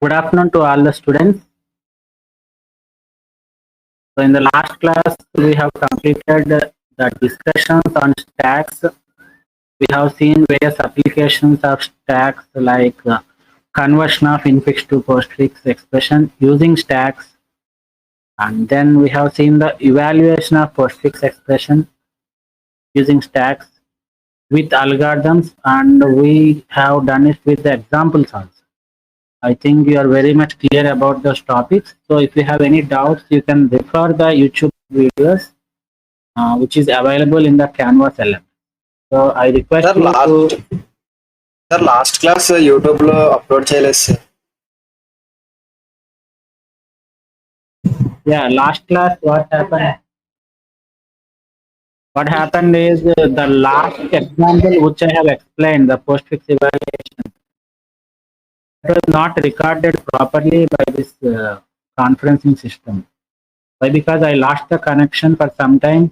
Good afternoon to all the students. So in the last class, we have completed the discussions on stacks. We have seen various applications of stacks like conversion of infix to postfix expression using stacks. And then we have seen the evaluation of postfix expression using stacks with algorithms, and we have done it with the examples also. I think you are very much clear about those topics. So if you have any doubts, you can refer the YouTube videos, which is available in the Canvas element. So I request sir you last to, sir last class YouTube లో upload చేయలేదు sir. yeah, last class what happened? What happened is the last example which I have explained, the postfix evaluation, it was not recorded properly by this conferencing system. Why? Because I lost the connection for some time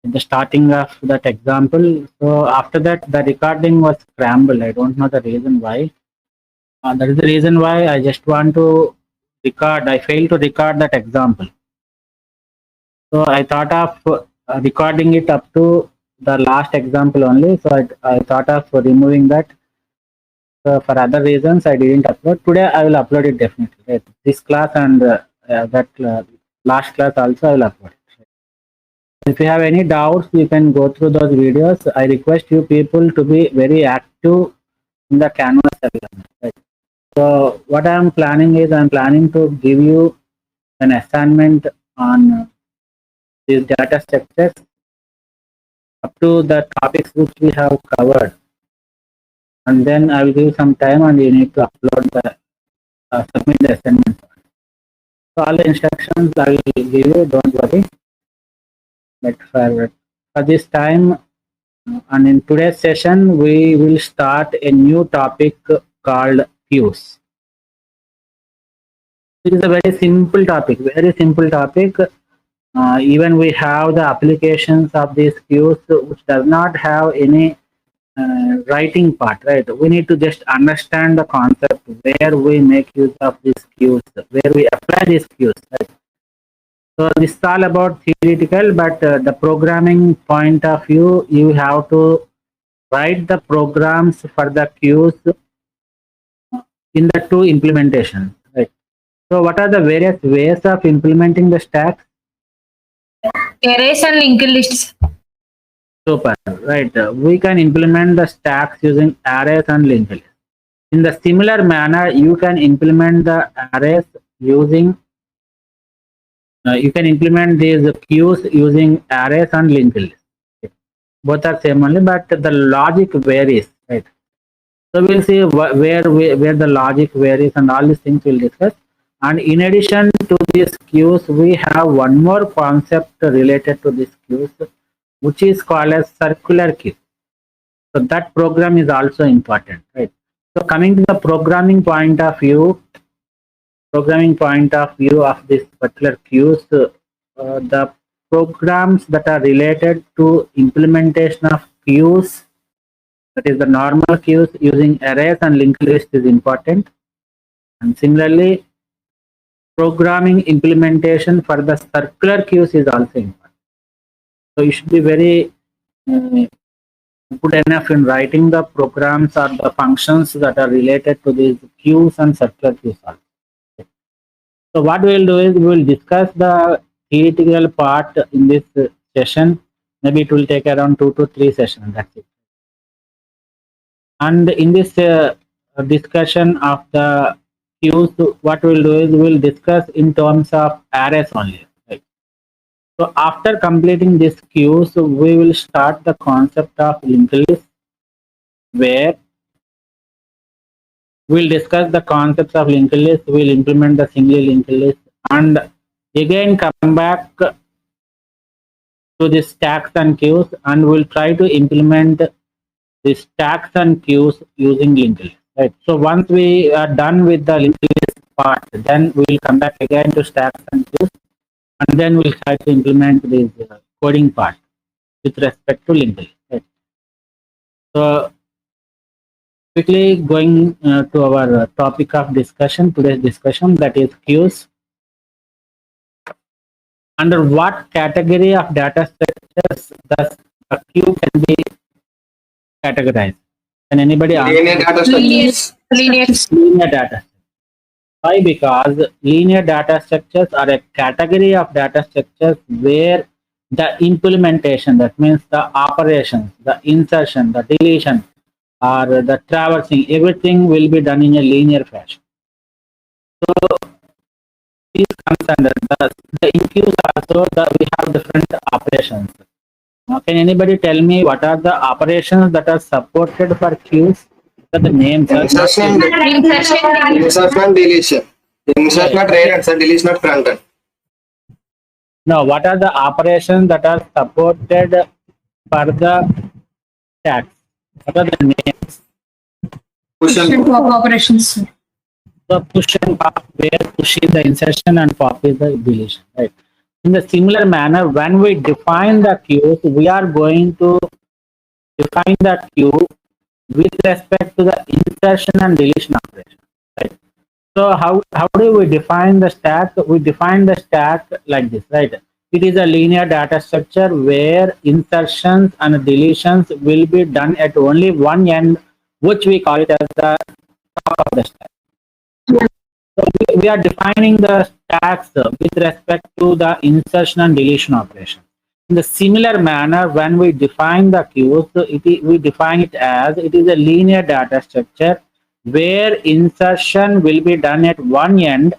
at the starting of that example. So after that, the recording was scrambled. I don't know the reason why. That is the reason why I just want to record. I failed to record that example. So I thought of recording it up to the last example only. So I thought of removing that. So for other reasons, I didn't upload. Today I will upload it definitely. Right? This class and that last class also I will upload it. If you have any doubts, you can go through those videos. I request you people to be very active in the Canvas element. Right? So what I am planning is I am planning to give you an assignment on these data structures up to the topics which we have covered. And then I will give some time and you need to upload the submit the assignment. So all the instructions I will give you, don't worry. But for this time, and in today's session, we will start a new topic called queues. It is a very simple topic, very simple topic. Even we have the applications of these queues which does not have any writing part, right? We need to just understand the concept where we make use of these queues, where we apply these queues, right? So this is all about theoretical, but the programming point of view, you have to write the programs for the queues in the two implementations, right? So what are the various ways of implementing the stacks? Arrays and linked lists. Super, right? We can implement the stacks using arrays and linked lists. In the similar manner, you can implement the arrays using you can implement these queues using arrays and linked lists. Both are same only, but the logic varies, right? So we'll see where the logic varies and all these things we'll discuss. And in addition to these queues, we have one more concept related to these queues, which is called as circular queue. So that program is also important, right? So coming to the programming point of view of this particular queues, the programs that are related to implementation of queues, that is the normal queues using arrays and linked list, is important. And similarly, programming implementation for the circular queues is also important. So you should be very good enough in writing the programs or the functions that are related to these queues and circular queues also. So what we will do is we will discuss the theoretical part in this session. Maybe it will take around 2 to 3 sessions. That's it. And in this discussion of the queues, what we'll do is we'll discuss in terms of arrays only. Right? So after completing this queues, we will start the concept of linked list, where we'll discuss the concepts of linked list, we'll implement the single linked list, and again come back to the stacks and queues, and we'll try to implement the stacks and queues using linked list. Right. So once we are done with the linked list part, then we'll come back again to stacks and queues, and then we'll try to implement this coding part with respect to linked list. Right. So Quickly going to our topic of discussion, today's discussion, that is queues. Under what category of data structures does a queue can be categorized? Can anybody Linear answer? data structures. Linear. Linear data. Why? Because linear data structures are a category of data structures where the implementation, that means the operations, the insertion, the deletion, or the traversing, everything will be done in a linear fashion. So these comes under the in queues also we have different operations. Now, can anybody tell me what are the operations that are supported for queues? What are the names? Insertion, insertion, deletion. Insert not right hand side, deletion not front end. No, what are the operations that are supported for the stacks? What are the names? Push and Pop operations. So push and pop, where push is the insertion and pop is the deletion, right? In the similar manner, when we define the queues, we are going to define the queue with respect to the insertion and deletion operation, right? So how do we define the stack? We define the stack like this, right? It is a linear data structure where insertions and deletions will be done at only one end, which we call it as the top of the stack. So we are defining the stacks with respect to the insertion and deletion operation. In the similar manner, when we define the queues, we define it as it is a linear data structure where insertion will be done at one end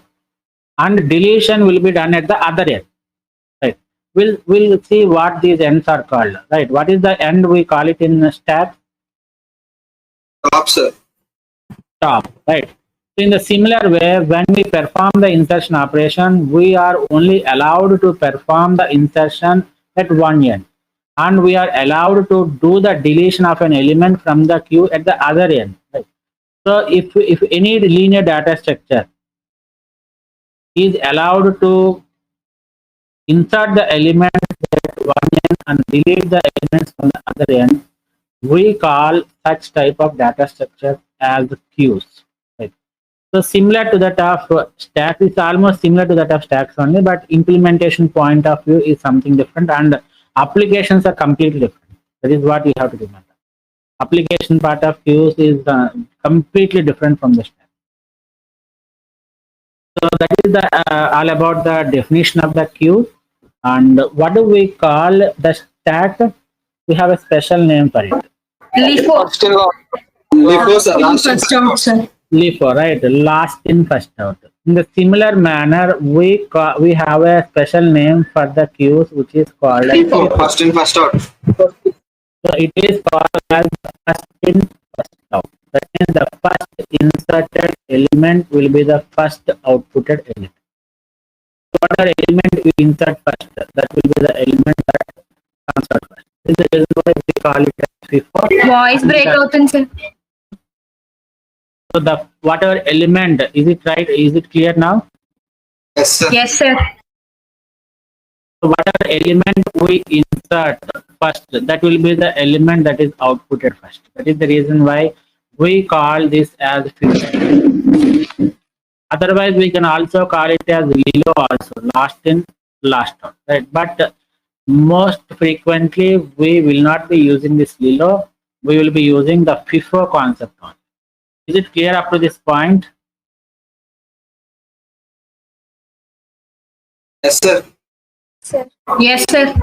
and deletion will be done at the other end. Right. We'll see what these ends are called. Right. What is the end we call it in stack? top, sir. Top. Right. In the similar way, when we perform the insertion operation, we are only allowed to perform the insertion at one end, and we are allowed to do the deletion of an element from the queue at the other end. Right? So if any linear data structure is allowed to insert the element at one end and delete the elements from the other end, we call such type of data structure as queues. Right? So similar to that of stack, it's almost similar to that of stacks only, but implementation point of view is something different and applications are completely different. That is what you have to remember. Application part of queues is completely different from the stack. So that is the all about the definition of the queue. And what do we call the stack? We have a special name for it. LIFO. LIFO, sir. Last in, First out, sir. LIFO, right? Last in, first out. In the similar manner, we have a special name for the queues, which is called LIFO. First in, first out. So it is called as first in, first out. That means the first inserted element will be the first outputted element. Whatever element we insert first, that will be the element that comes out first. This is the reason why we call it as FIFO. Voice break out, sir. So the whatever element, is it right? Is it clear now? Yes, sir. Yes, sir. So whatever element we insert first, that will be the element that is outputted first. That is the reason why we call this as FIFO. Otherwise, we can also call it as LILO also, last in, last out, right? But most frequently, we will not be using this LILO. We will be using the FIFO concept on. Is it clear up to this point? Yes, sir. Yes, sir.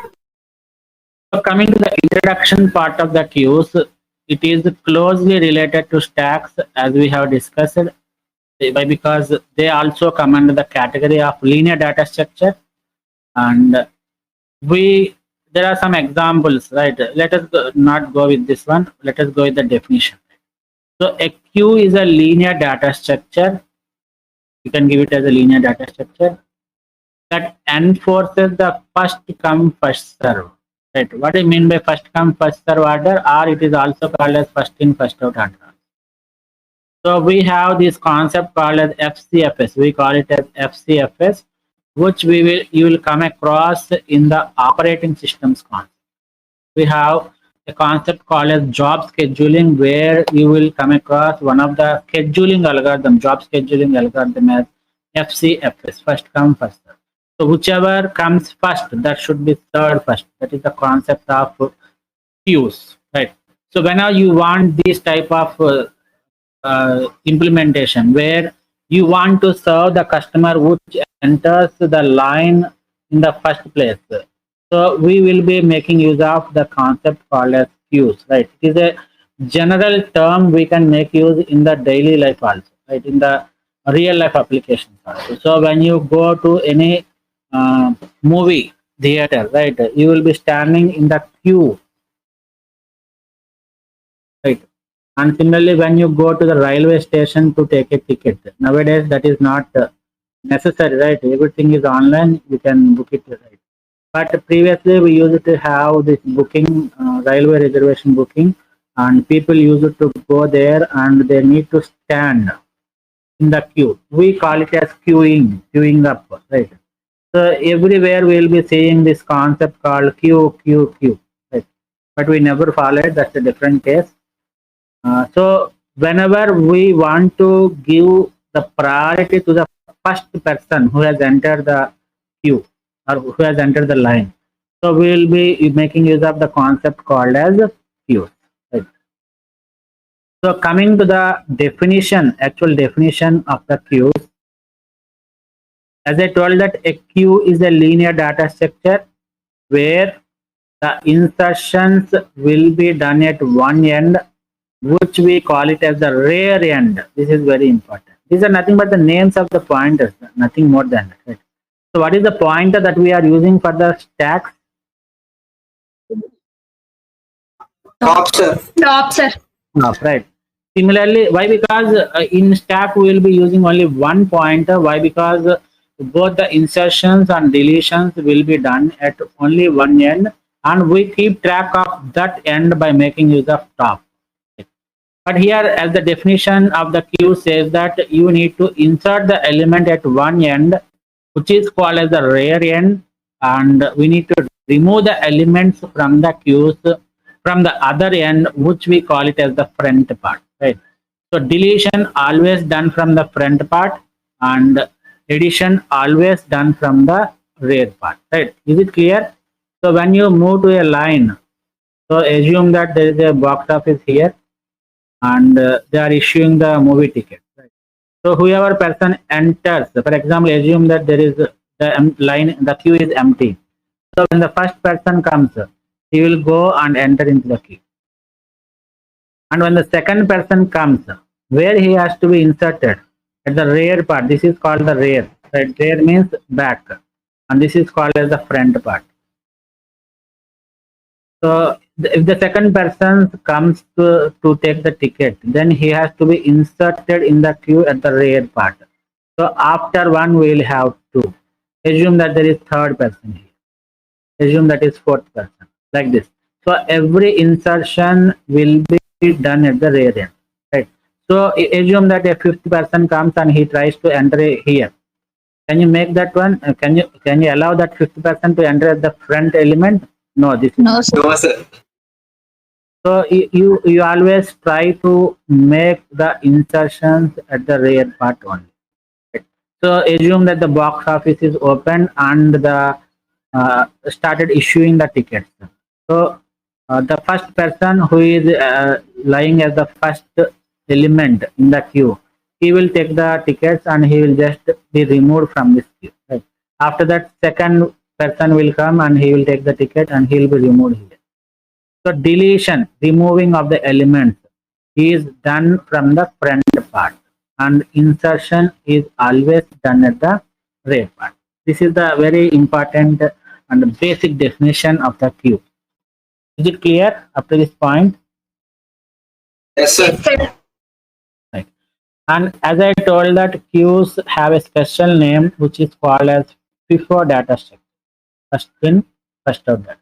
So coming to the introduction part of the queues, it is closely related to stacks as we have discussed, because they also come under the category of linear data structure. And there are some examples, right? Let us not go with this one. Let us go with the definition. So a queue is a linear data structure. You can give it as a linear data structure that enforces the first come first serve. Right? What do you mean by first come first serve order? Or it is also called as first in first out order. So we have this concept called as FCFS. We call it as FCFS, which you will come across in the operating systems concept. We have a concept called as job scheduling, where you will come across one of the scheduling algorithm, job scheduling algorithm as FCFS, first come first serve. So whichever comes first, that should be served first. That is the concept of queues, right? So whenever you want this type of implementation where you want to serve the customer which enters the line in the first place, so we will be making use of the concept called as queues, right? It is a general term we can make use in the daily life also, right? In the real life applications also. So when you go to any movie theater, right, you will be standing in the queue, right? And similarly, when you go to the railway station to take a ticket, nowadays that is not necessary, right? Everything is online, you can book it, right? But previously we used to have this booking, railway reservation booking, and people used to go there and they need to stand in the queue. We call it as queuing up, right? So everywhere we will be seeing this concept called queue, right? But we never followed. That's a different case. So whenever we want to give the priority to the first person who has entered the queue or who has entered the line, so we will be making use of the concept called as queues. Right? So coming to the definition, actual definition of the queues, as I told that a queue is a linear data structure where the insertions will be done at one end, which we call it as the rear end. This is very important. These are nothing but the names of the pointers, nothing more than that. Right? So what is the pointer that we are using for the stacks? Top, sir. Top, sir. Right. Similarly, why? Because in stack we will be using only one pointer. Why? Because both the insertions and deletions will be done at only one end, and we keep track of that end by making use of top. But here, as the definition of the queue says that you need to insert the element at one end, which is called as the rear end, and we need to remove the elements from the queues from the other end, which we call it as the front part, right? So deletion always done from the front part, and addition always done from the rear part, right? Is it clear? So when you move to a line, so assume that there is a box office here, and they are issuing the movie ticket, right? So whoever person enters, for example, assume that there is the line, the queue is empty. So when the first person comes, he will go and enter into the queue. And when the second person comes, where he has to be inserted? At the rear part. This is called the rear. Right? Rear means back, and this is called as the front part. So if the second person comes to take the ticket, then he has to be inserted in the queue at the rear part. So after one, we will have two. Assume that there is third person here. Assume that is fourth person. Like this. So every insertion will be done at the rear end. Right. So assume that a fifth person comes and he tries to enter here. Can you make that one? Can you allow that fifth person to enter at the front element? No, this is No, sir. No, sir. so you always try to make the insertions at the rear part only. Right? So assume that the box office is open and the started issuing the tickets. So the first person who is lying as the first element in the queue, he will take the tickets and he will just be removed from this queue. Right? After that, second person will come and he will take the ticket and he will be removed here. So deletion, removing of the elements, is done from the front part, and insertion is always done at the rear part. This is the very important and basic definition of the queue. Is it clear up to this point? Yes, sir. Yes, sir. Right. And as I told that queues have a special name which is called as FIFO data structure. First in, first out data.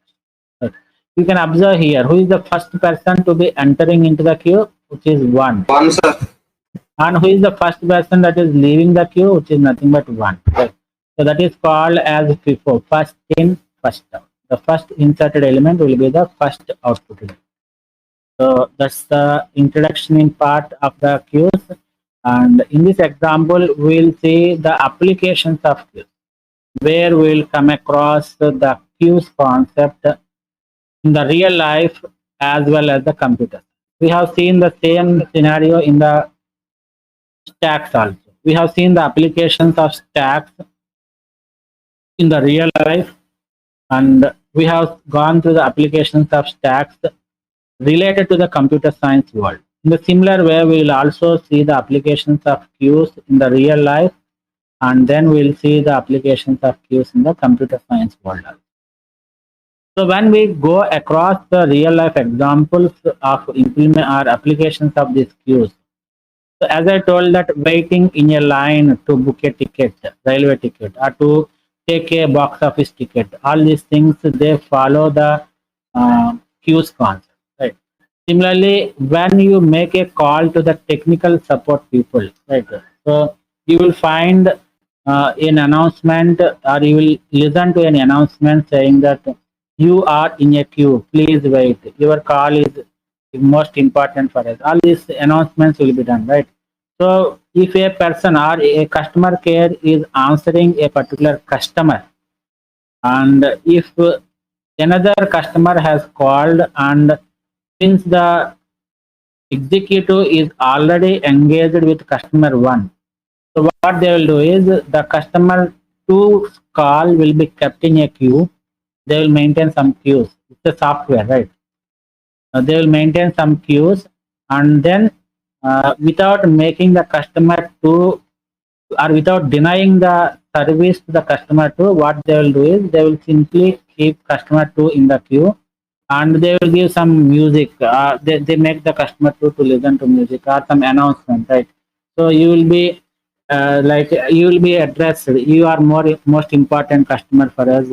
Right. You can observe here who is the first person to be entering into the queue, which is 1. 1, sir. And who is the first person that is leaving the queue, which is nothing but 1. Right. So that is called as FIFO, first in, first out. The first inserted element will be the first output element. So that's the introduction in part of the queues. And in this example, we'll see the applications of queues, where we'll come across the queues concept in the real life as well as the computer. We have seen the same scenario in the stacks also. We have seen the applications of stacks in the real life, and we have gone through the applications of stacks related to the computer science world. In the similar way, we will also see the applications of queues in the real life, and then we'll see the applications of queues in the computer science world. So when we go across the real life examples of implement or applications of these queues, so as I told that waiting in a line to book a ticket, railway ticket, or to take a box office ticket, all these things they follow the queues concept. Right. Similarly, when you make a call to the technical support people, right? So you will find an announcement, or you will listen to an announcement saying that you are in a queue. Please wait. Your call is most important for us. All these announcements will be done, right? So if a person or a customer care is answering a particular customer, and if another customer has called, and since the executive is already engaged with customer one, so what they will do is the customer two call will be kept in a queue. They will maintain some queues. It's a software, right? They will maintain some queues, and then without making the customer to, or without denying the service to the customer two, what they will do is they will simply keep customer two in the queue, and they will give some music. They make the customer to listen to music or some announcement, right? So you will be like you will be addressed. You are most important customer for us.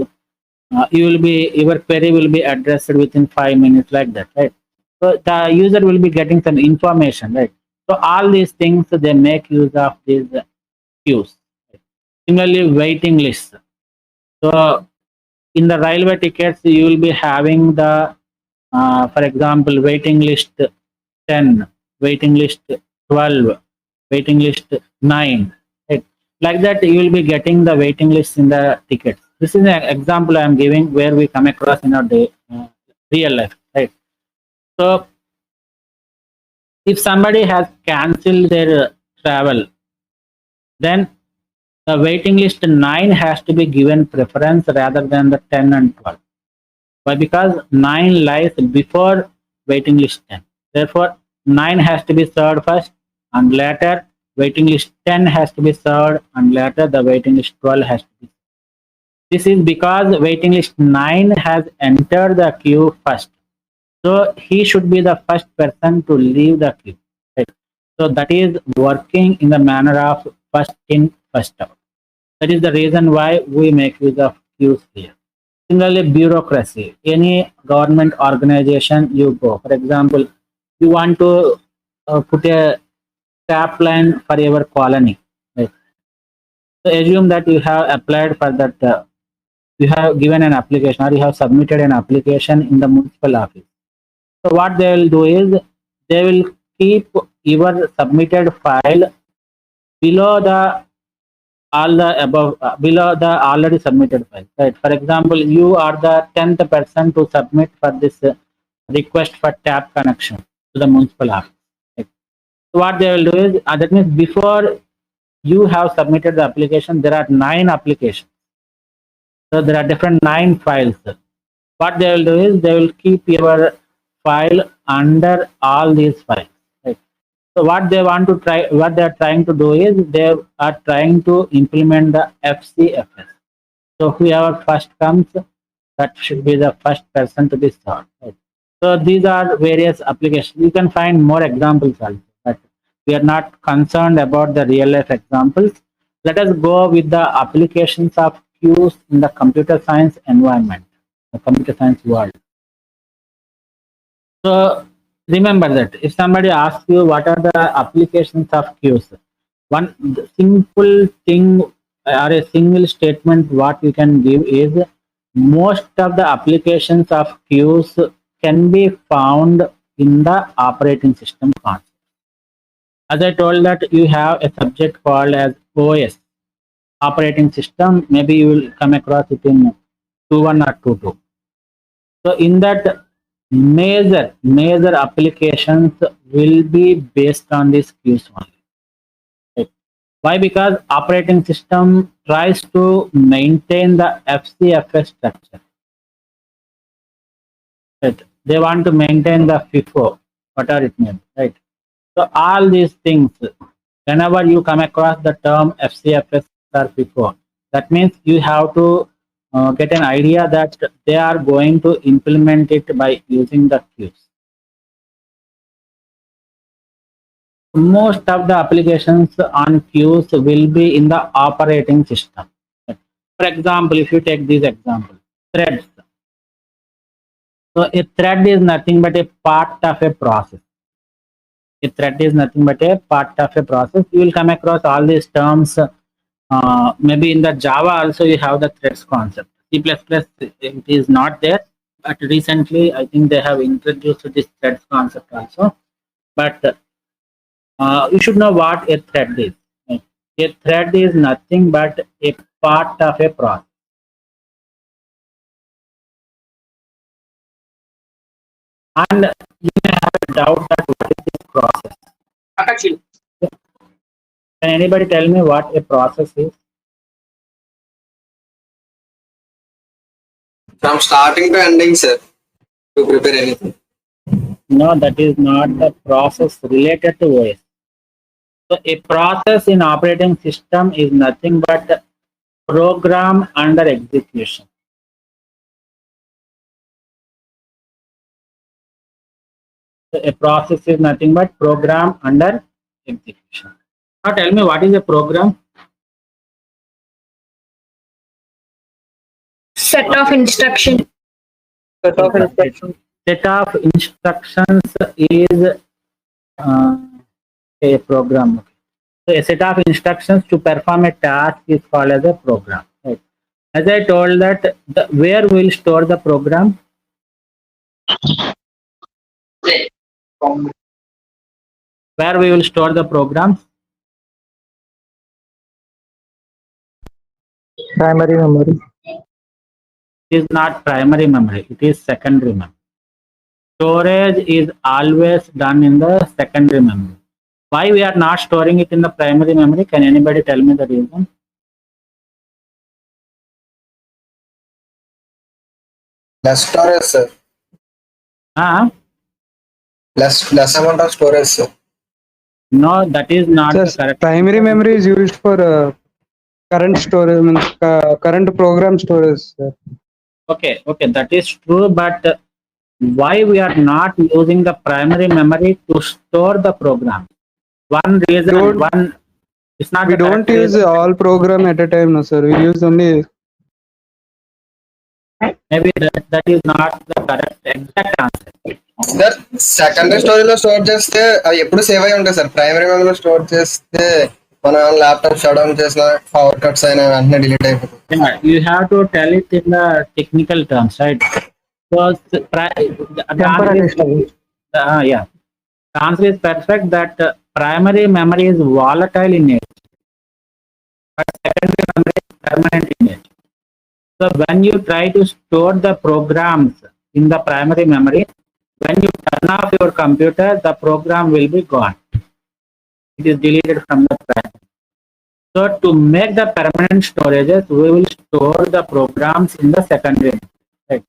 You will be, your query will be addressed within 5 minutes, like that, right? So the user will be getting some information, right? So all these things they make use of these queues. Similarly, waiting lists. So in the railway tickets, you will be having the, for example, waiting list 10, waiting list 12, waiting list 9. Right? Like that, you will be getting the waiting list in the tickets. This is an example I am giving where we come across in our real life. Right? So if somebody has cancelled their travel, then the waiting list 9 has to be given preference rather than the 10 and 12. Why? Because 9 lies before waiting list 10. Therefore, 9 has to be served first, and later waiting list 10 has to be served, and later the waiting list 12 has to be served. This is because waiting list 9 has entered the queue first. So he should be the first person to leave the queue. Right? So that is working in the manner of first in, first out. That is the reason why we make use of queues here. Similarly, bureaucracy. Any government organization you go, for example, you want to put a tap line for your colony. Right? So assume that you have applied for that, you have given an application, or you have submitted an application in the municipal office. So what they will do is they will keep your submitted file below the all the above, below the already submitted file. Right? For example, you are the 10th person to submit for this request for tap connection to the municipal office. Right? So what they will do is that means before you have submitted the application, there are 9 applications. So there are different 9 files. What they will do is they will keep your file under all these files. Right? So what they want to try, what they are trying to do is they are trying to implement the FCFS. So whoever first comes, that should be the first person to be served. Right? So these are various applications. You can find more examples also, but we are not concerned about the real life examples. Let us go with the applications of queues in the computer science environment, the computer science world. So remember that if somebody asks you what are the applications of queues, one simple thing or a single statement what we can give is most of the applications of queues can be found in the operating system concept. As I told that you have a subject called as OS, operating system. Maybe you will come across it in 2.1 or 2.2. So in that major applications will be based on these queues only. Right? Why? Because operating system tries to maintain the FCFS structure. Right? They want to maintain the FIFO, whatever it means. Right? So all these things, whenever you come across the term FCFS or FIFO, that means you have to get an idea that they are going to implement it by using the queues. Most of the applications on queues will be in the operating system. For example, if you take this example, threads. So a thread is nothing but a part of a process. A thread is nothing but a part of a process. You will come across all these terms. Maybe in the Java also you have the threads concept. C++ it is not there, but recently I think they have introduced this threads concept also. But you should know what a thread is. A thread is nothing but a part of a process. And you may have a doubt that what is this process? Actually, can anybody tell me what a process is? From starting to ending, sir, to prepare anything. No, that is not the process related to OS. So a process in operating system is nothing but program under execution. So a process is nothing but program under execution. Now tell me what is a program? Set of instruction. Set of instructions is a program. So a set of instructions to perform a task is called as a program. Right? As I told that, where we will store the program? Where we will store the programs? Primary memory. It is not primary memory, it is secondary memory. Storage is always done in the secondary memory. Why we are not storing it in the primary memory? Can anybody tell me the reason? Less storage, sir. Less amount of storage, sir. No, that is not Sir, the correct. primary memory is used for current storage, current program storage, sir. Okay, that is true, but why we are not using the primary memory to store the program? One reason, it's not. We don't use all program at a time, no, sir. We use only. Maybe that is not the correct exact answer. Sir, secondary storage లో store చేస్తే అవి ఎప్పుడు save అయి ఉంటాయి sir. Primary మెమరీలో store చేస్తే మన laptop shut down చేసిన పవర్ కట్స్ అయినా వెంటనే డిలీట్ అయిపోతుంది. You have to tell it in the technical terms, right? So, the answer is perfect that primary memory is volatile in nature, but secondary memory is permanent in nature. So when you try to store the programs in the primary memory, when you turn off your computer, the program will be gone. It is deleted from the primary. So to make the permanent storages, we will store the programs in the secondary. Right?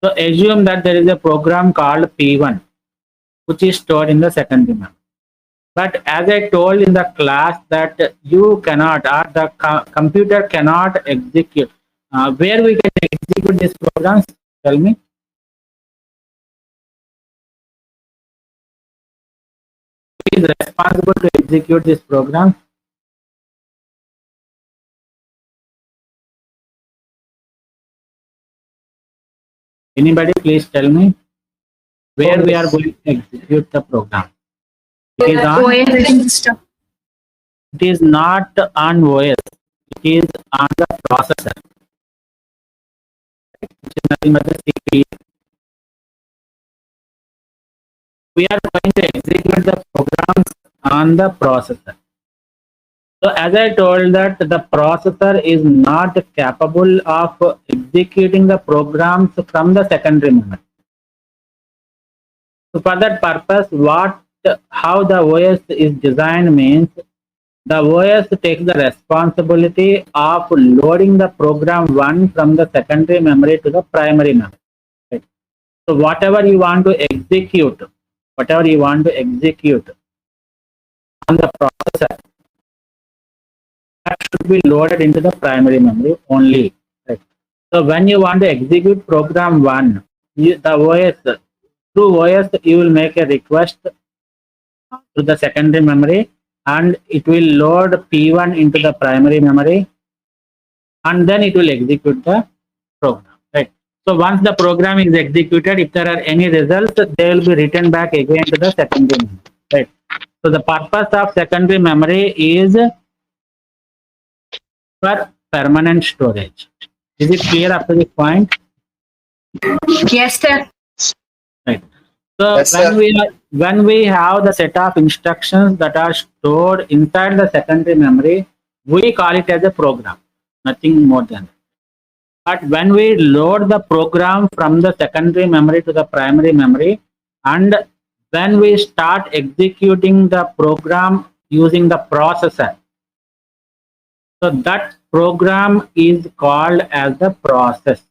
So assume that there is a program called P1, which is stored in the secondary memory. But as I told in the class that you cannot, or the computer cannot execute. Where we can execute these programs? Tell me. Who is responsible to execute this program? Anybody please tell me where we are going to execute the program. It is on Operating system. It is not on OS. It is on the processor. Which is nothing but the CPU. we are going to execute the programs on the processor. So as I told that the processor is not capable of executing the programs from the secondary memory. So for that purpose, how the OS is designed means the OS takes the responsibility of loading the program 1 from the secondary memory to the primary memory. Right? So whatever you want to execute on the processor, that should be loaded into the primary memory only. Right? So when you want to execute program 1, through OS, you will make a request to the secondary memory and it will load P1 into the primary memory and then it will execute the program. Right? So once the program is executed, if there are any results, they will be written back again to the secondary memory. Right? So the purpose of secondary memory is for permanent storage. Is it clear up to this point? Yes, sir. Right. So Yes, sir. when we have the set of instructions that are stored inside the secondary memory, we call it as a program, nothing more than that. But when we load the program from the secondary memory to the primary memory, and when we start executing the program using the processor, so that program is called as the process.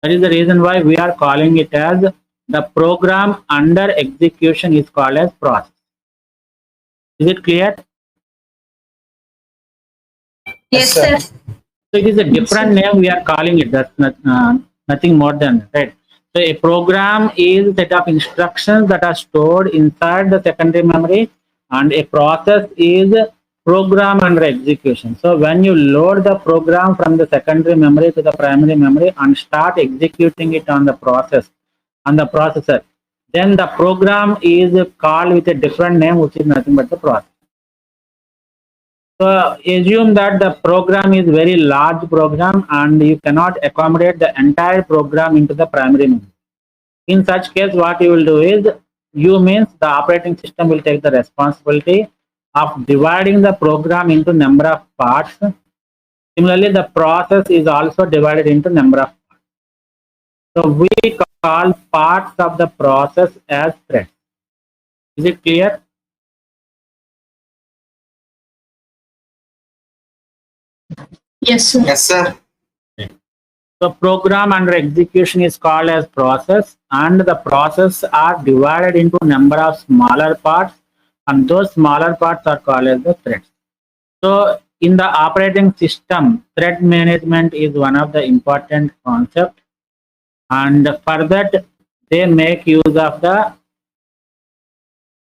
That is the reason why we are calling it as the program under execution is called as process. Is it clear? Yes, sir. sir. So it is a different name we are calling it. That's nothing more than that, right? So a program is a set of instructions that are stored inside the secondary memory, and a process is program under execution. So when you load the program from the secondary memory to the primary memory and start executing it on the processor, then the program is called with a different name, which is nothing but the process. So assume that the program is very large program and you cannot accommodate the entire program into the primary memory. In such case, what you will do is, means the operating system will take the responsibility of dividing the program into number of parts. Similarly, the process is also divided into number of parts. So we call parts of the process as threads. Is it clear? Yes, sir. Yes, sir. So program under execution is called as process, and the process are divided into number of smaller parts, and those smaller parts are called as the threads. So in the operating system, thread management is one of the important concepts, and for that they make use of the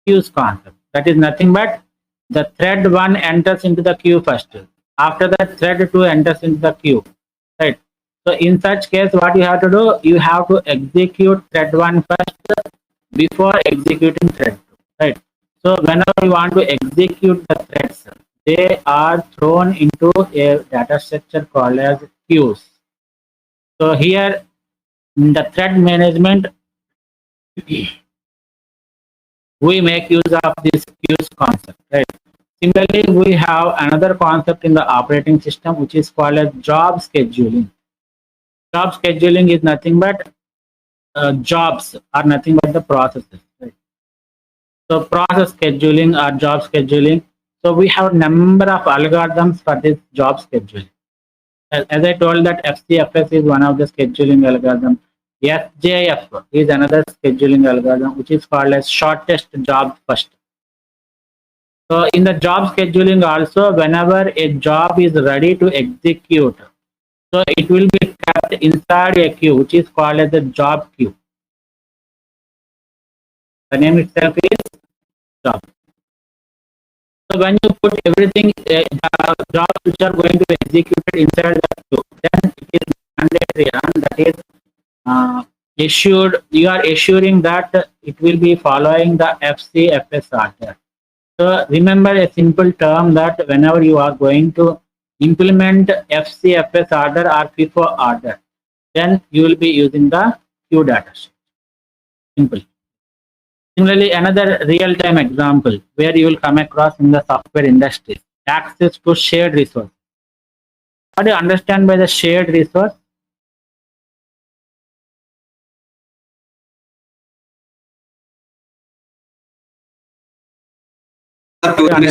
queues concept. That is nothing but the thread 1 enters into the queue first. After that, thread 2 enters into the queue. Right. So in such case, what you have to do, you have to execute thread 1 first before executing thread 2. Right. So whenever you want to execute the threads, they are thrown into a data structure called as queues. So here in the thread management, we make use of this queues concept, right? Similarly, we have another concept in the operating system which is called as job scheduling. Job scheduling is nothing but jobs are nothing but the processes, right? So process scheduling or job scheduling. So we have number of algorithms for this job scheduling. As I told that FCFS is one of the scheduling algorithm. SJF is another scheduling algorithm which is called as shortest job first. So in the job scheduling also, whenever a job is ready to execute, so it will be kept inside a queue which is called as the job queue. The name itself is job. So when you put everything, jobs which are going to be executed inside the queue, then it is mandatory and that is you are assuring that it will be following the FCFS order. So remember a simple term that whenever you are going to implement FCFS order or FIFO order, then you will be using the queue data sheet. Simple. Similarly, another real-time example where you will come across in the software industry, access to shared resource. What do you understand by the shared resource?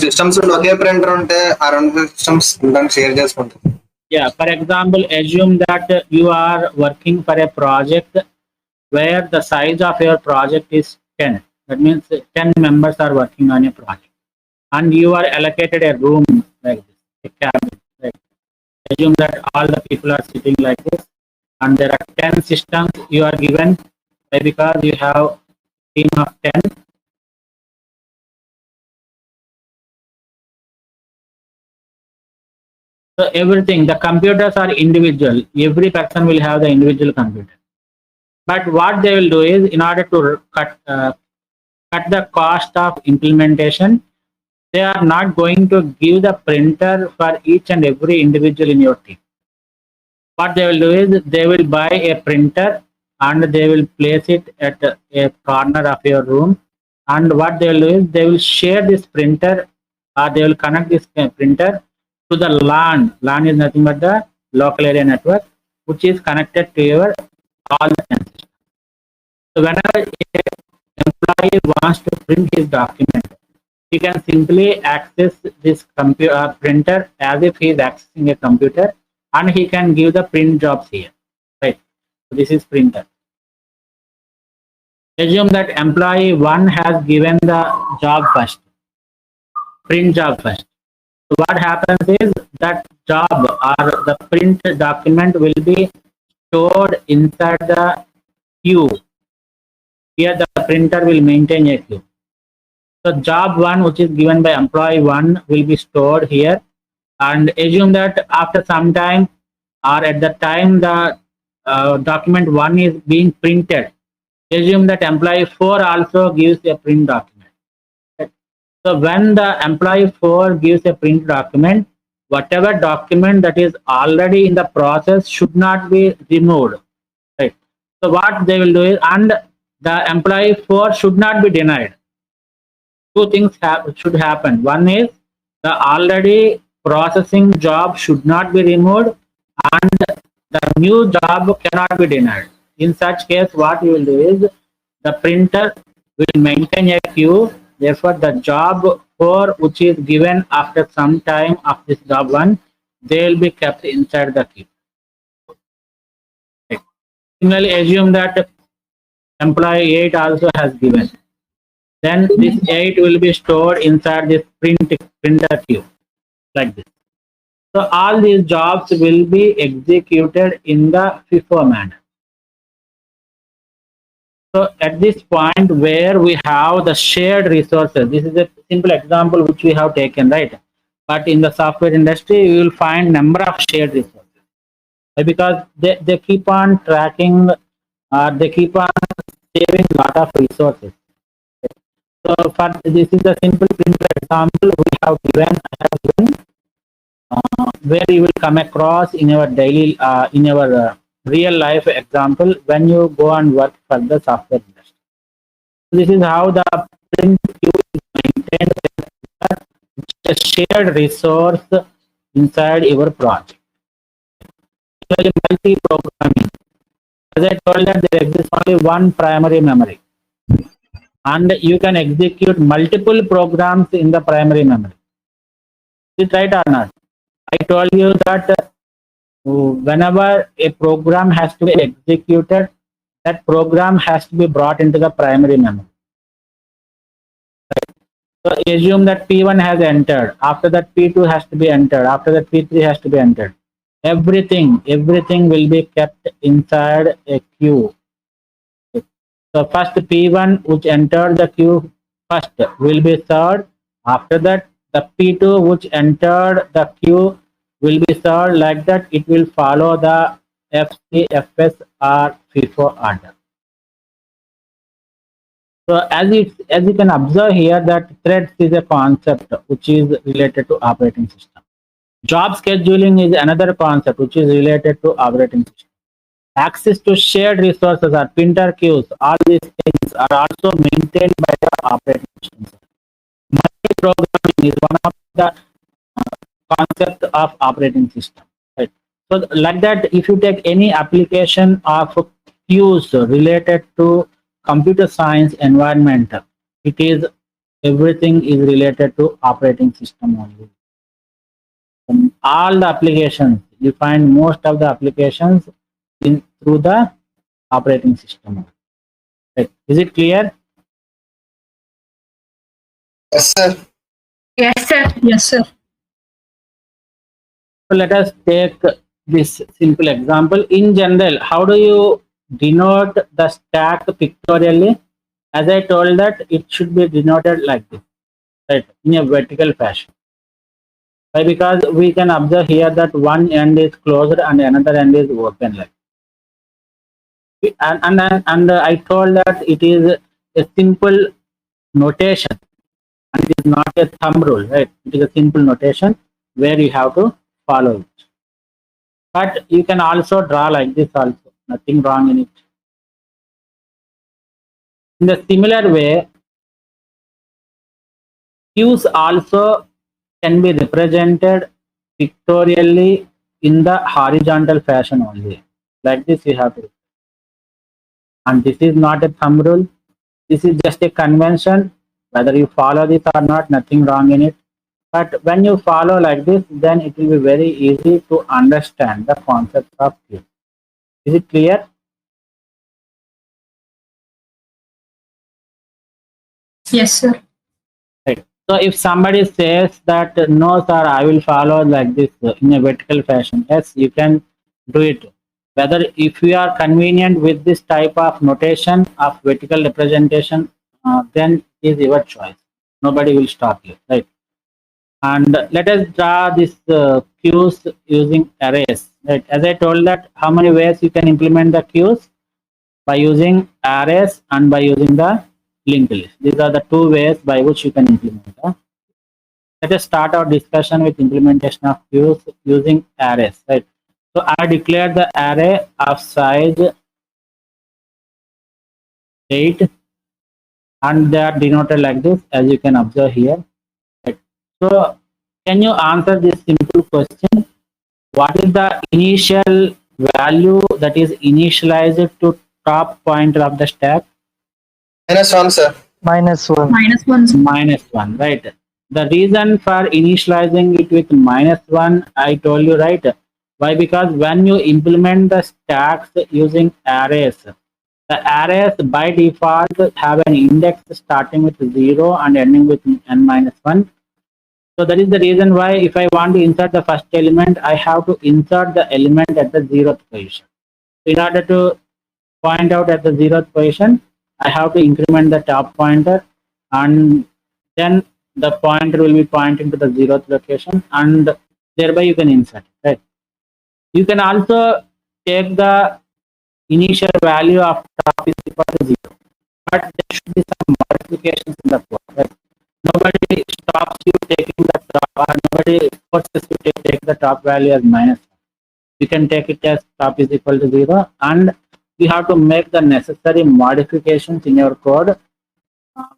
Systems okay printer ఉంటే ఆ రెండు systems దాన్ని share చేసుకుంటాం. Yeah, for example, assume that you are working for a project where the size of your project is 10. That means 10 members are working on a project. And you are allocated a room like this, a cabin. Right? Assume that all the people are sitting like this. And there are 10 systems you are given because you have a team of 10. So everything, the computers are individual. Every person will have the individual computer. But what they will do is, in order to cut the cost of implementation, they are not going to give the printer for each and every individual in your team. What they will do is, they will buy a printer and they will place it at a corner of your room. And what they will do is, they will share this printer, or they will connect this printer to the LAN. LAN is nothing but the local area network, which is connected to your all the 10 systems. So whenever an employee wants to print his document, he can simply access this printer as if he is accessing a computer, and he can give the print jobs here. Right. So this is printer. Assume that employee 1 has given the job first, print job first. So what happens is that job or the print document will be stored inside the queue. Here the printer will maintain a queue. So job 1, which is given by employee 1, will be stored here. And assume that after some time, or at the time the document 1 is being printed, assume that employee 4 also gives a print document. So when the employee 4 gives a print document, whatever document that is already in the process should not be removed. Right. So what they will do is, and the employee 4 should not be denied. Two things should happen. One is, the already processing job should not be removed, and the new job cannot be denied. In such case, what you will do is, the printer will maintain a queue. Therefore, the job 4, which is given after some time of this job 1, they will be kept inside the queue. Okay. Similarly, assume that employee 8 also has given. Then this 8 will be stored inside this printer queue, like this. So all these jobs will be executed in the FIFO manner. So at this point where we have the shared resources, this is a simple example which we have taken, right? But in the software industry, you will find number of shared resources, because they keep on tracking, they keep on saving a lot of resources. So for this is a simple printer example we have given, where you will come across in your daily, in your real life example when you go and work for the software industry. So this is how the print queue is maintained, which is a shared resource inside your project. Multi-programming. As I told that there exists only one primary memory, and you can execute multiple programs in the primary memory. Is it right or not? I told you that whenever a program has to be executed, that program has to be brought into the primary memory. Right. So assume that P1 has entered. After that, P2 has to be entered. After that, P3 has to be entered. Everything will be kept inside a queue. So first P1, which entered the queue first, will be served. After that, the P2, which entered the queue, will be served. Like that, it will follow the FCFS or FIFO order. So as you can observe here, that threads is a concept which is related to operating system. Job scheduling is another concept which is related to operating system. Access to shared resources or printer queues, all these things are also maintained by the operating system. Multi-programming is one of the concept of operating system. Right? So like that, if you take any application of queues related to computer science environment, it is everything is related to operating system only. All the applications, you find most of the applications through the operating system. Right. Is it clear? Yes, sir. Yes, sir. Yes, sir. So let us take this simple example. In general, how do you denote the stack pictorially? As I told that it should be denoted like this, right, in a vertical fashion. Why? Because we can observe here that one end is closed and another end is open. Like, and I told that it is a simple notation and it is not a thumb rule, right? It is a simple notation where you have to follow it. But you can also draw like this also, nothing wrong in it. In the similar way, queues also can be represented pictorially in the horizontal fashion only. Like this you have to. And this is not a thumb rule. This is just a convention. Whether you follow this or not, nothing wrong in it. But when you follow like this, then it will be very easy to understand the concept of queue. Is it clear? Yes, sir. Right. So if somebody says that no, sir, I will follow like this in a vertical fashion, yes, you can do it. Whether if you are convenient with this type of notation of vertical representation, then is your choice. Nobody will stop you, right? And let us draw this queues using arrays. Right? As I told that, how many ways you can implement the queues? By using arrays and by using the linked list. These are the two ways by which you can implement. Let us start our discussion with implementation of queues using arrays. Right. So I declare the array of size 8 and they are denoted like this, as you can observe here. Right. So can you answer this simple question? What is the initial value that is initialized to top pointer of the stack? -1, sir. -1. -1. -1, right? The reason for initializing it with -1, I told you, right? Why? Because when you implement the stacks using arrays, the arrays by default have an index starting with 0 and ending with n-1. So that is the reason why if I want to insert the first element, I have to insert the element at the 0th position. In order to point out at the 0th position, I have to increment the top pointer and then the pointer will be pointing to the 0th location and thereby you can insert it, right? You can also take the initial value of top is equal to 0, but there should be some modifications in the code, right? Nobody stops you taking the top, or nobody forces you to take the top value as -1. You can take it as top is equal to 0 and you have to make the necessary modifications in your code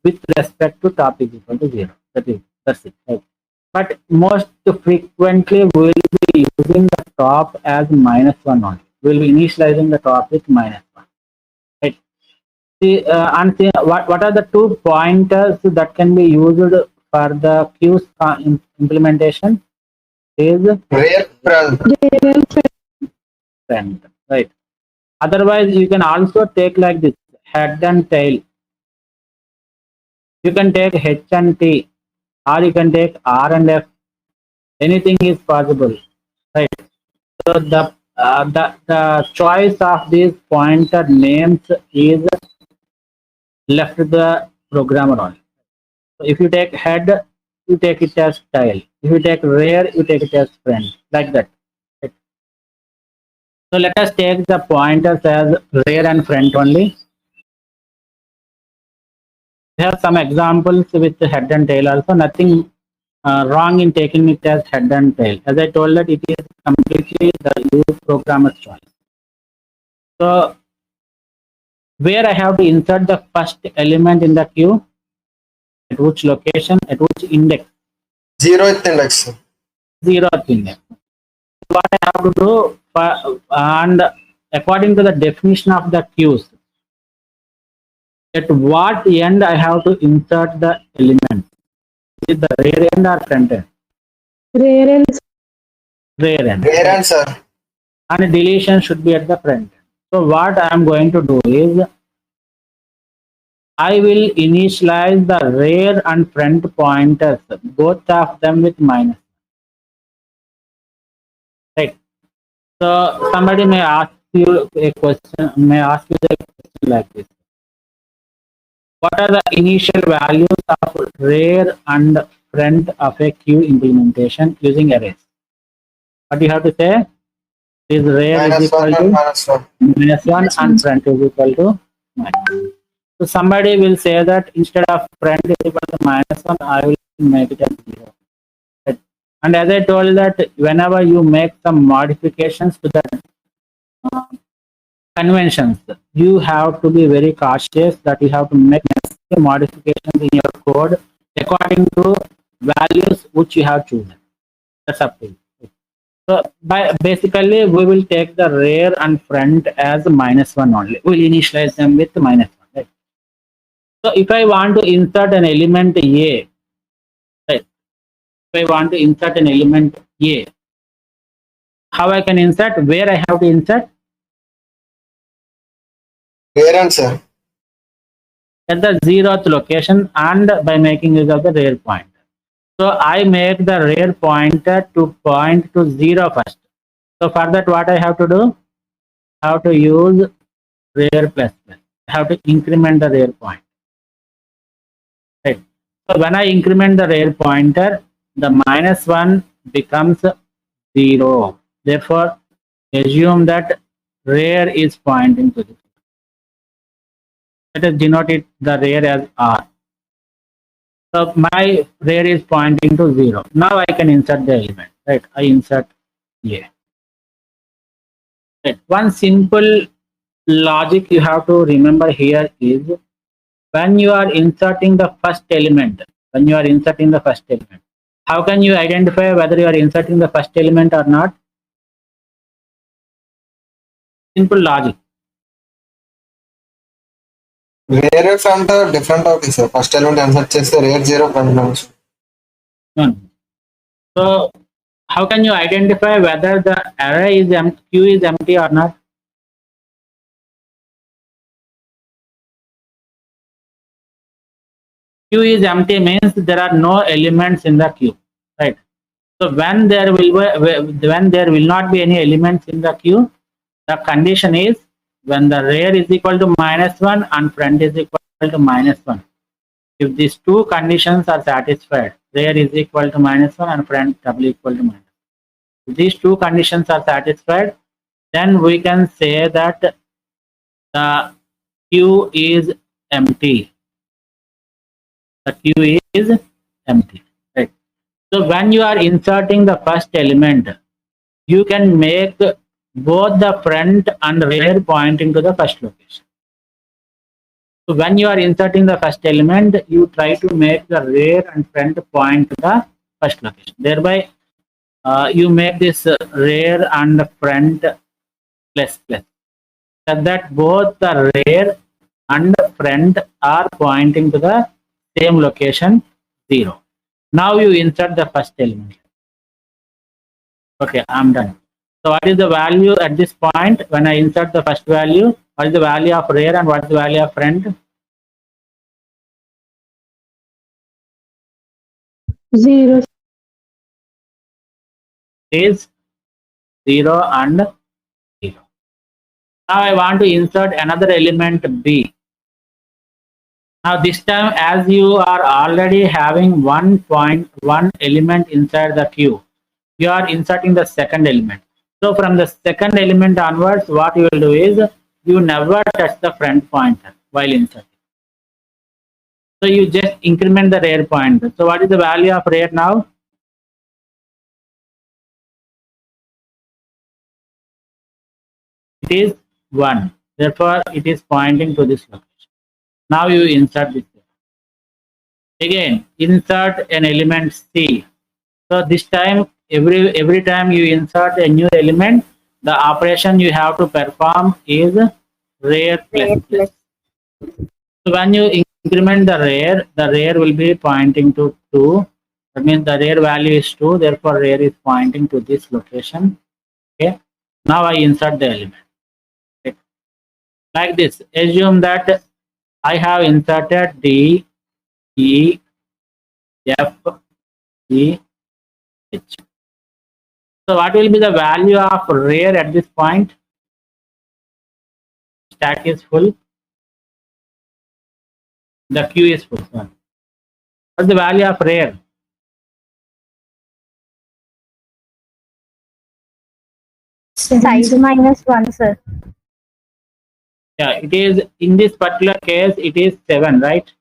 with respect to top is equal to 0. That's it. Right? But most frequently we will be using the top as -1 only. We will be initializing the top with -1. Right? See, and see, what are the two pointers that can be used for the queues implementation? Is Rear, front. front, right? Otherwise, you can also take like this head and tail. You can take H and T, or you can take R and F. Anything is possible, right? So the choice of these pointer names is left to the programmer only. So if you take head, you take it as tail. If you take rear, you take it as front, like that. Right? So let us take the pointers as rear and front only. We have some examples with the head and tail also. Nothing wrong in taking it as head and tail. As I told that it is completely the user programmer's choice. So where I have to insert the first element in the queue, at which location, at which index, 0th index. 0th index. What I have to do, and according to the definition of the queues, at what end I have to insert the element? Is it the rear end or front end? Rear end. Rear end. Rear end, sir. And deletion should be at the front end. So what I am going to do is, I will initialize the rear and front pointers, both of them with minus. Right. So somebody may ask you a question, like this. What are the initial values of rear and front of a queue implementation using arrays? What do you have to say? Is rear is -1 equal and to -1. -1 and front is equal to -1. So somebody will say that instead of front is equal to -1, I will make it as 0. Right. And as I told that whenever you make some modifications to the conventions, you have to be very cautious that you have to make necessary modifications in your code according to values which you have chosen. That's up to you. So basically we will take the rear and front as -1 only. We'll initialize them with -1. Right? So if I want to insert an element A, right? If I want to insert an element A, how I can insert? Where I have to insert? Rear end, sir. At the 0th location and by making use of the rear pointer. So I make the rear pointer to point to 0 first. So for that, what I have to do? I have to use rear plus plus. I have to increment the rear point. Right. So when I increment the rear pointer, the -1 becomes 0. Therefore, assume that rear is pointing to this. Let us denote it the rear as R. So my rear is pointing to 0. Now I can insert the element. Right. I insert A. Right. One simple logic you have to remember here is when you are inserting the first element, how can you identify whether you are inserting the first element or not? Simple logic. Rear front different అవుతుంది sir first element insert చేస్తే rare 0 front So how can you identify whether the array is queue is empty or not? Queue is empty means there are no elements in the queue, right? So when there will not be any elements in the queue, the condition is when the rear is equal to -1 and front is equal to -1. If these two conditions are satisfied, rear is equal to -1 and front double equal to -1. If these two conditions are satisfied, then we can say that the queue is empty. The queue is empty, right? So when you are inserting the first element, you can make both the front and rear pointing to the first location. So when you are inserting the first element, you try to make the rear and front point to the first location. Thereby, you make this rear and front plus plus, so that both the rear and front are pointing to the same location 0. Now you insert the first element. Okay, I'm done. So what is the value at this point when I insert the first value? What is the value of rear and what is the value of front? 0. Is 0 and 0. Now I want to insert another element B. Now this time, as you are already having one element inside the queue, you are inserting the second element. So from the second element onwards, what you will do is you never touch the front pointer while inserting. So you just increment the rear pointer. So what is the value of rear now? It is 1. Therefore, it is pointing to this location. Now you insert this. Again, insert an element C. So this time, every time you insert a new element, the operation you have to perform is rear plus plus. So when you increment the rear will be pointing to 2. That means the rear value is 2. Therefore, rear is pointing to this location. Okay. Now I insert the element. Okay. Like this. Assume that I have inserted D, E, F, G, H. So what will be the value of rear at this point? Stack is full. The queue is full. What's the value of rear? Size -1, sir. Yeah, it is in this particular case, it is 7, right?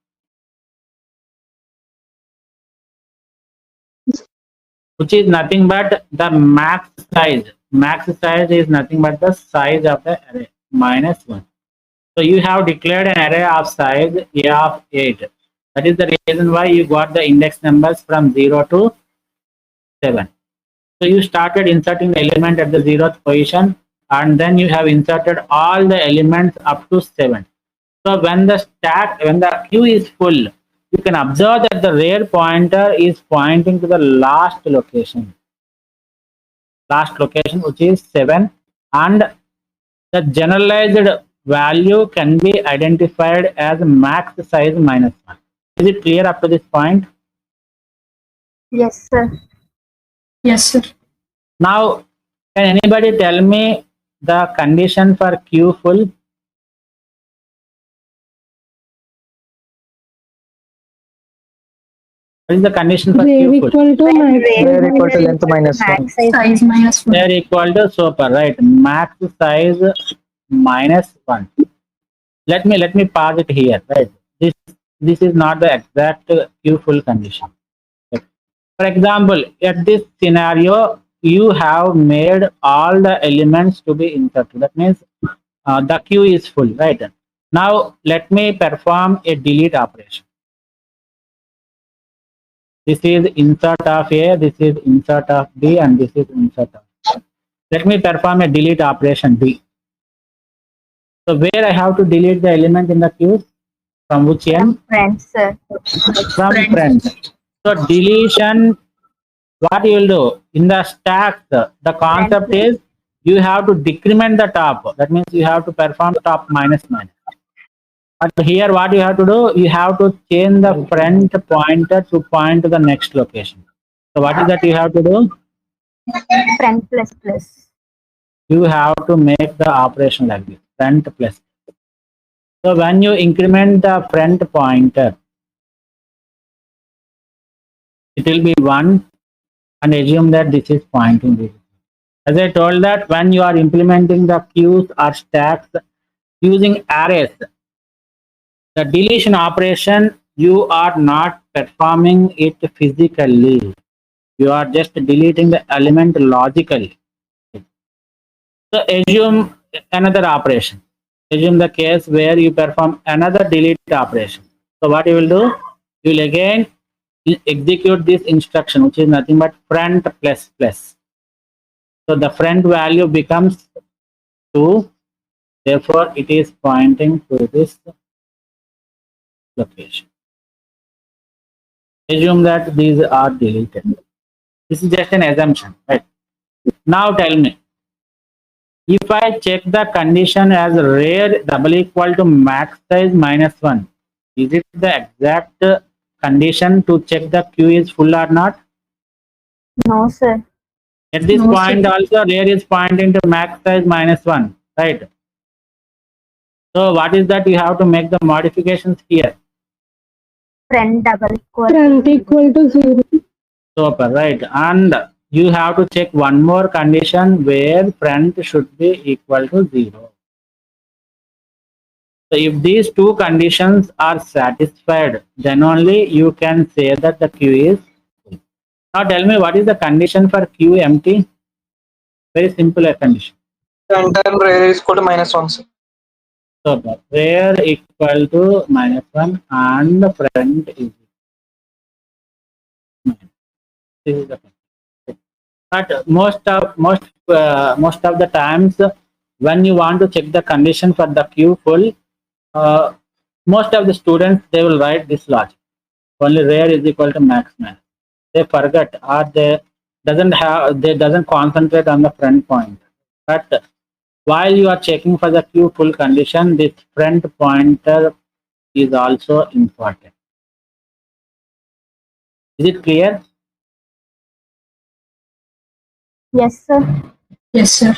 Which is nothing but the max size. Max size is nothing but the size of the array, -1. So you have declared an array of size A of 8. That is the reason why you got the index numbers from 0 to 7. So you started inserting the element at the 0th position, and then you have inserted all the elements up to 7. So when the queue is full, you can observe that the rear pointer is pointing to the last location, which is 7, and the generalized value can be identified as max size -1. Is it clear up to this point? Yes, sir. Yes, sir. Now, can anybody tell me the condition for queue full? What is the condition for Rear queue full? equal to max. Rear equal to length -1. Size -1. They are equal to super, right? Max size -1. Let me pause it here, right? This is not the exact queue full condition. For example, at this scenario, you have made all the elements to be inserted. That means the queue is full, right? Now let me perform a delete operation. This is insert of A, this is insert of B, and this is insert of C. Let me perform a delete operation D. So where I have to delete the element in the queue? From which end? Friends, sir. From friend. So deletion, what you will do in the stack, the concept is you have to decrement the top. That means you have to perform top -9. But here what you have to do, you have to change the front pointer to point to the next location. So what is that you have to do? Friend plus plus. You have to make the operation like this, front plus. So when you increment the front pointer, it will be 1, and assume that this is pointing this. As I told that when you are implementing the queues or stacks using arrays, the deletion operation, you are not performing it physically. You are just deleting the element logically. So assume another operation. Assume the case where you perform another delete operation. So what you will do? You will again execute this instruction, which is nothing but front plus plus. So the front value becomes 2. Therefore, it is pointing to this location. Assume that these are deleted. This is just an assumption, right? Now tell me, if I check the condition as rear double equal to max size -1, is it the exact condition to check the queue is full or not? No, sir. At this No, point sir. also rear is pointing to max size -1, right? So what is that? You have to make the modifications here. Friend double equal. Front equal to 0. Super, right? And you have to check one more condition where front should be equal to 0. So if these two conditions are satisfied, then only you can say that the queue is full. Now tell me, what is the condition for queue empty? Very simple a condition. And then rare is equal to -1, sir. So the rare equal to -1 and the friend is minus. This is the thing. But most of the times when you want to check the condition for the Q full, most of the students they will write this logic. Only rare is equal to max minus. They forget or they doesn't concentrate on the friend point. But while you are checking for the Q full condition, this friend pointer is also important. Is it clear? Yes, sir. Yes, sir.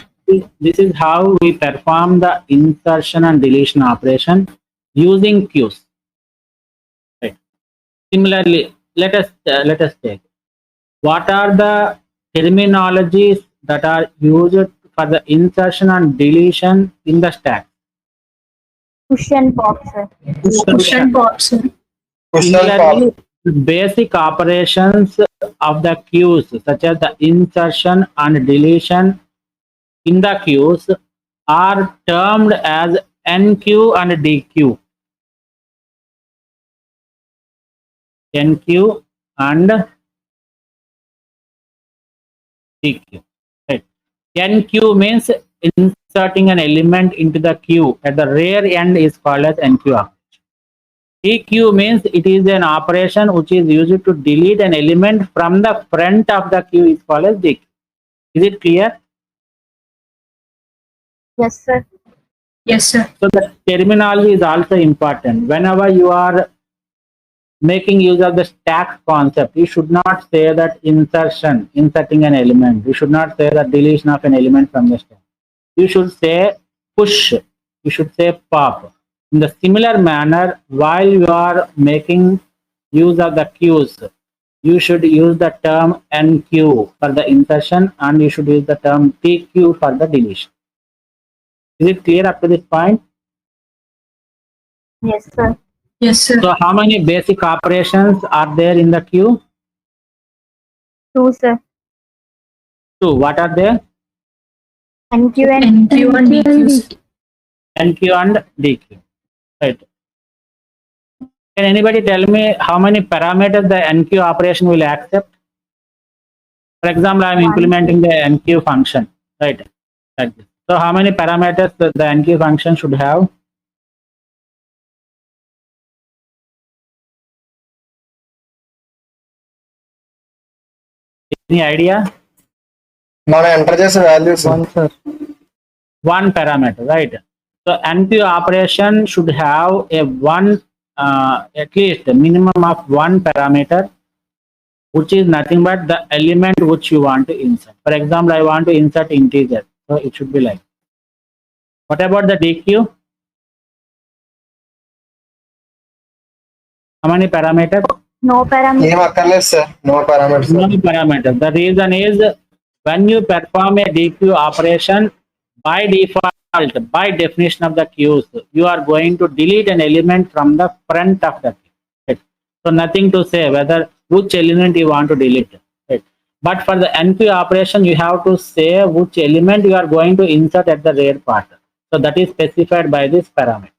This is how we perform the insertion and deletion operation using Qs. Right. Similarly, let us take what are the terminologies that are used for the insertion and deletion in the stack. Push and pop, sir. Push and pop, sir. Push and pop. Similarly, basic operations of the queues such as the insertion and deletion in the queues are termed as NQ and DQ. NQ and DQ. Right. NQ means inserting an element into the queue at the rear end is called as NQ operation. DQ means it is an operation which is used to delete an element from the front of the queue is called as DQ. Is it clear? Yes, sir. Yes, sir. So the terminology is also important. Whenever you are making use of the stack concept, you should not say that inserting an element. You should not say that deletion of an element from the stack. You should say push. You should say pop. In the similar manner, while you are making use of the queues, you should use the term NQ for the insertion and you should use the term TQ for the deletion. Is it clear up to this point? Yes, sir. Yes, sir. So how many basic operations are there in the queue? 2, sir. 2. What are they? NQ and NQ and DQ, sir. NQ and DQ. Right. Can anybody tell me how many parameters the NQ operation will accept? For example, I am implementing the NQ function, right? Like this. So how many parameters the NQ function should have? Any idea? మనం enter చేసే values 1, sir. One parameter, right? So NQ operation should have a at least a minimum of one parameter, which is nothing but the element which you want to insert. For example, I want to insert integer, so it should be like. What about the DQ? How many parameters? no parameter. ఏం అక్కర్లేదు sir, no parameters. No parameters. The reason is when you perform a DQ operation, by default, by definition of the queues, you are going to delete an element from the front of the queue. Right? So nothing to say whether which element you want to delete. Right? But for the NQ operation, you have to say which element you are going to insert at the rear part. So that is specified by this parameter.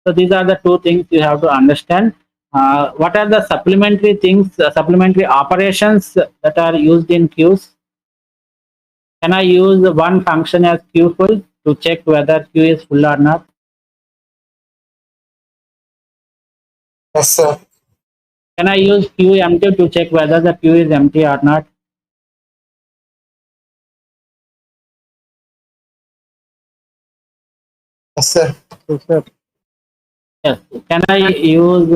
So these are the two things you have to understand. What are the supplementary things, supplementary operations that are used in queues? Can I use one function as queue full to check whether queue is full or not? Yes sir. Can I use queue empty to check whether the queue is empty or not? Yes sir. Yes. Can I use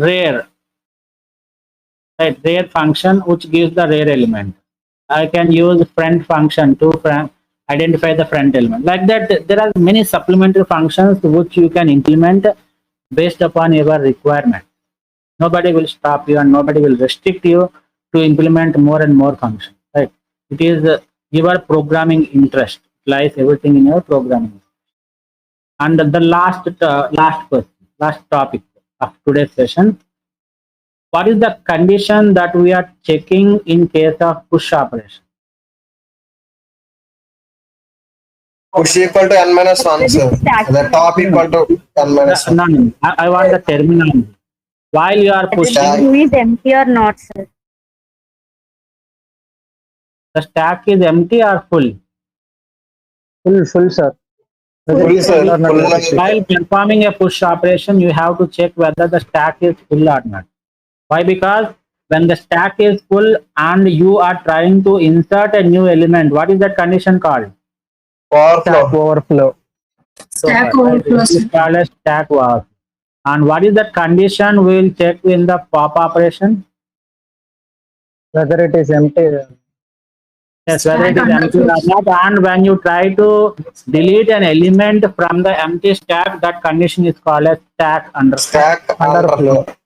rare? Right, rare function which gives the rare element. I can use friend function to identify the friend element. Like that, there are many supplementary functions which you can implement based upon your requirement. Nobody will stop you and nobody will restrict you to implement more and more functions. Right? It is your programming interest. It lies everything in your programming. And the last topic of today's session. What is the condition that we are checking in case of push operation? push equal to n minus 1, sir. The top equal to n minus 1. No, no. I want the terminology. While you are The pushing, queue is empty or not, sir? the stack is empty or full. Full, sir. Full, sir. Full. While performing a push operation, you have to check whether the stack is full or not. Why? Because when the stack is full and you are trying to insert a new element, what is that condition called? Overflow. Stack Right, overflow, it is sir. called as stack overflow. And what is that condition we will check in the pop operation? Whether it is empty. Yes, whether it Stack is empty or underflow. not. And when you try to delete an element from the empty stack, that condition is called as stack underflow. Stack underflow.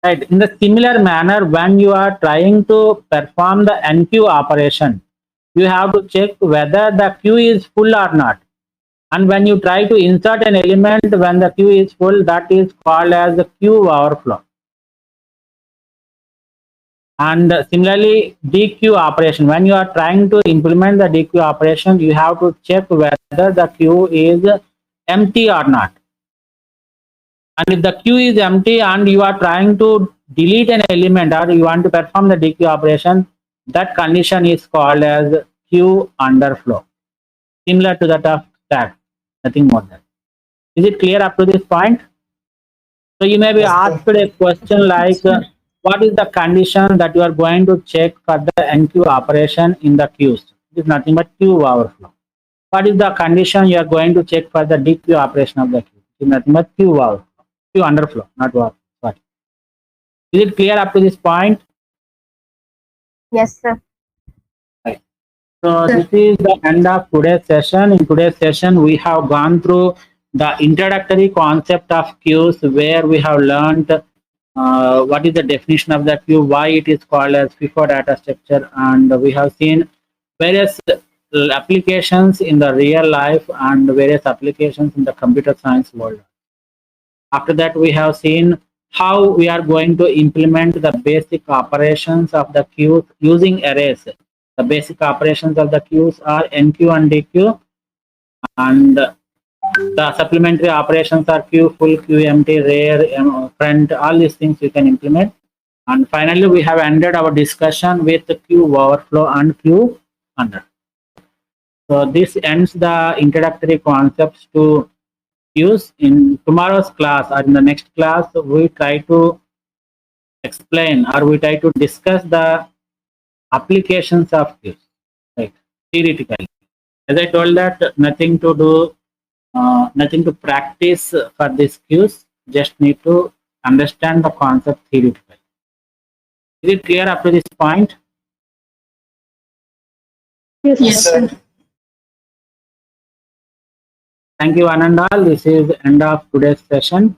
Right. In the similar manner, when you are trying to perform the NQ operation, you have to check whether the queue is full or not. And when you try to insert an element when the queue is full, that is called as the queue overflow. And similarly, DQ operation, when you are trying to implement the DQ operation, you have to check whether the queue is empty or not. And if the queue is empty and you are trying to delete an element or you want to perform the DQ operation, that condition is called as queue underflow. Similar to that of stack, nothing more than. Is it clear up to this point? So you may be asked a question like, what is the condition that you are going to check for the NQ operation in the queues? It is nothing but queue overflow. What is the condition you are going to check for the DQ operation of the queue? It is nothing but queue overflow. Queue underflow, not overflow. Sorry. Is it clear up to this point? Yes, sir. So this is the end of today's session. In today's session, we have gone through the introductory concept of queues, where we have learned what is the definition of the queue, why it is called as FIFO data structure, and we have seen various applications in the real life and various applications in the computer science world. After that, we have seen how we are going to implement the basic operations of the queues using arrays. The basic operations of the queues are NQ and DQ, and the supplementary operations are queue full, queue empty, rare, front, all these things you can implement. And finally, we have ended our discussion with the queue overflow and queue under. So this ends the introductory concepts to queues. In tomorrow's class or in the next class, we try to explain or we try to discuss the applications of queues, right? Theoretically. As I told that nothing to do, nothing to practice for these queues, just need to understand the concept theoretically. Is it clear up to this point? Yes, sir. Thank you, one and all. This is end of today's session.